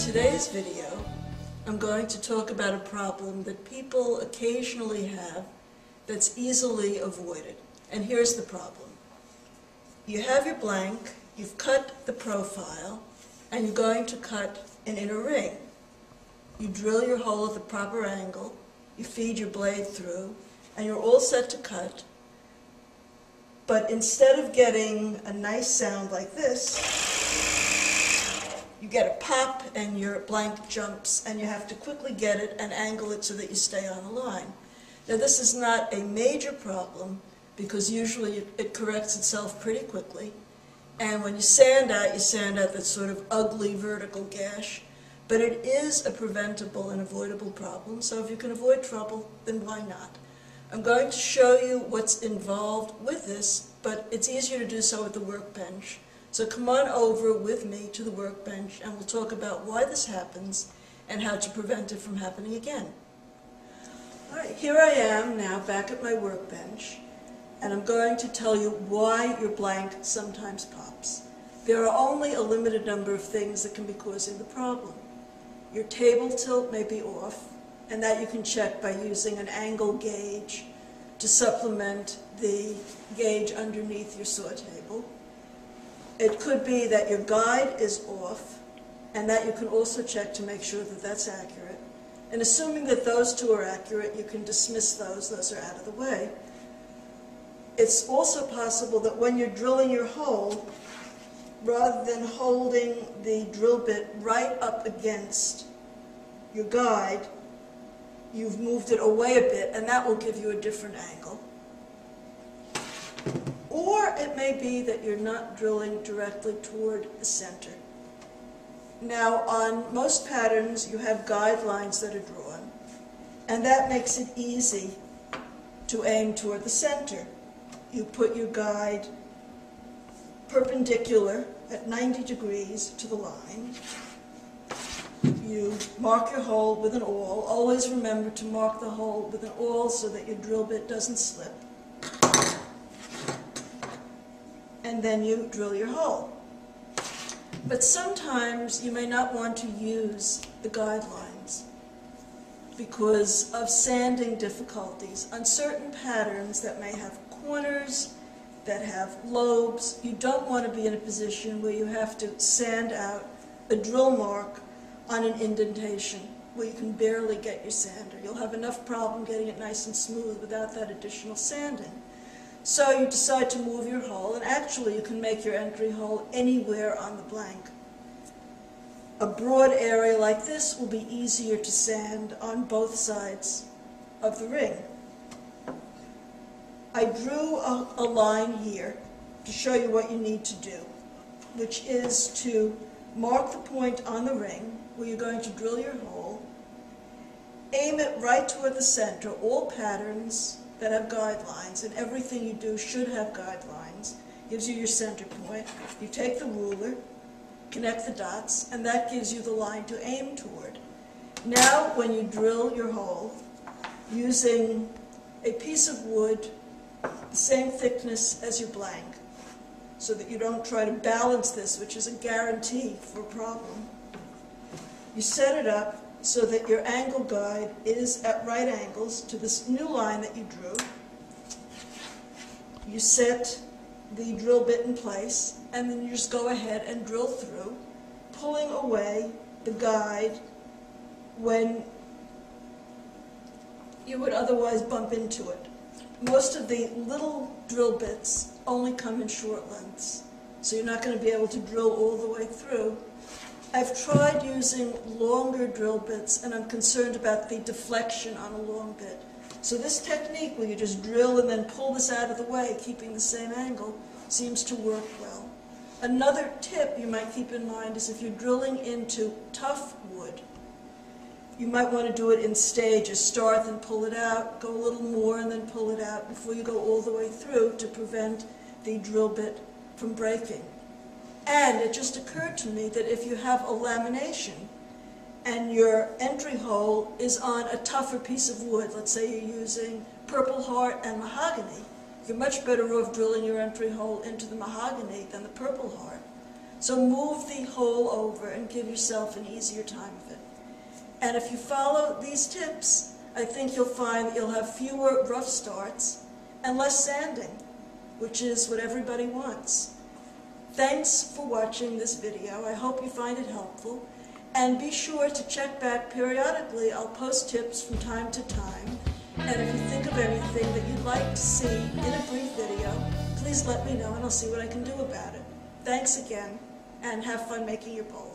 today's video, I'm going to talk about a problem that people occasionally have that's easily avoided. And here's the problem. You have your blank, you've cut the profile, and you're going to cut an inner ring. You drill your hole at the proper angle, you feed your blade through, and you're all set to cut. But instead of getting a nice sound like this, you get a pop and your blank jumps, and you have to quickly get it and angle it so that you stay on the line. Now this is not a major problem because usually it corrects itself pretty quickly. And when you sand out that sort of ugly vertical gash. But it is a preventable and avoidable problem, so if you can avoid trouble, then why not? I'm going to show you what's involved with this, but it's easier to do so at the workbench. So come on over with me to the workbench and we'll talk about why this happens and how to prevent it from happening again. All right, here I am now back at my workbench, and I'm going to tell you why your blank sometimes pops. There are only a limited number of things that can be causing the problem. Your table tilt may be off, and that you can check by using an angle gauge to supplement the gauge underneath your saw table. It could be that your guide is off, and that you can also check to make sure that that's accurate. And assuming that those two are accurate, you can dismiss those are out of the way. It's also possible that when you're drilling your hole, rather than holding the drill bit right up against your guide, you've moved it away a bit, and that will give you a different angle. Or it may be that you're not drilling directly toward the center. Now, on most patterns, you have guidelines that are drawn, and that makes it easy to aim toward the center. You put your guide perpendicular at 90 degrees to the line. You mark your hole with an awl. Always remember to mark the hole with an awl so that your drill bit doesn't slip. And then you drill your hole. But sometimes you may not want to use the guidelines because of sanding difficulties. On certain patterns that may have corners, that have lobes, you don't want to be in a position where you have to sand out a drill mark on an indentation where you can barely get your sander. You'll have enough problem getting it nice and smooth without that additional sanding. So you decide to move your hole, and actually you can make your entry hole anywhere on the blank. A broad area like this will be easier to sand on both sides of the ring. I drew a line here to show you what you need to do, which is to mark the point on the ring where you're going to drill your hole, aim it right toward the center. All patterns that have guidelines, and everything you do should have guidelines, gives you your center point. You take the ruler, connect the dots, and that gives you the line to aim toward. Now, when you drill your hole, using a piece of wood the same thickness as your blank, so that you don't try to balance this, which is a guarantee for a problem. You set it up so that your angle guide is at right angles to this new line that you drew. You set the drill bit in place, and then you just go ahead and drill through, pulling away the guide when you would otherwise bump into it. Most of the little drill bits only come in short lengths, so you're not going to be able to drill all the way through. I've tried using longer drill bits, and I'm concerned about the deflection on a long bit. So this technique, where you just drill and then pull this out of the way, keeping the same angle, seems to work well. Another tip you might keep in mind is if you're drilling into tough wood, you might want to do it in stages. Start, then pull it out, go a little more, and then pull it out before you go all the way through to prevent the drill bit from breaking. And it just occurred to me that if you have a lamination and your entry hole is on a tougher piece of wood, let's say you're using Purple Heart and mahogany, you're much better off drilling your entry hole into the mahogany than the Purple Heart. So move the hole over and give yourself an easier time of it. And if you follow these tips, I think you'll find that you'll have fewer rough starts and less sanding, which is what everybody wants. Thanks for watching this video. I hope you find it helpful. And be sure to check back periodically. I'll post tips from time to time. And if you think of anything that you'd like to see in a brief video, please let me know and I'll see what I can do about it. Thanks again, and have fun making your bowls.